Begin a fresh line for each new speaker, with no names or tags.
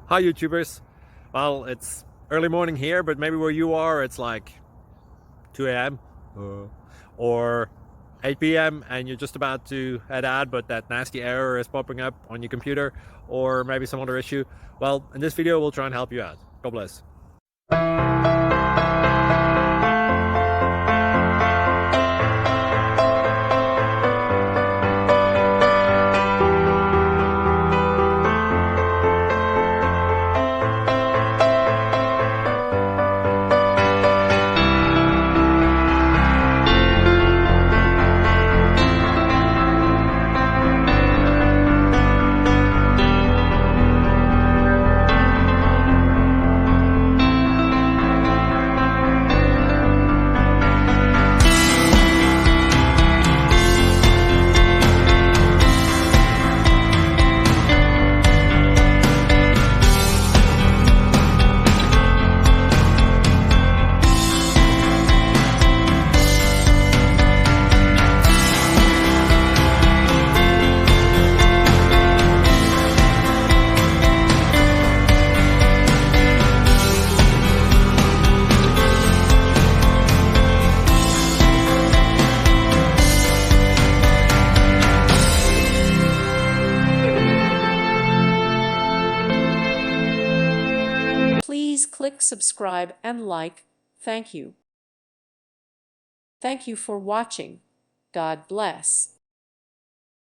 Hi YouTubers. Well, it's early morning here, but maybe where you are it's like 2 a.m. or 8 p.m. and you're just about to head out, but that nasty error is popping up on your computer, or maybe some other issue. Well, in this video we'll try and help you out. God bless.
Please click subscribe and like. Thank you. Thank you for watching. God bless.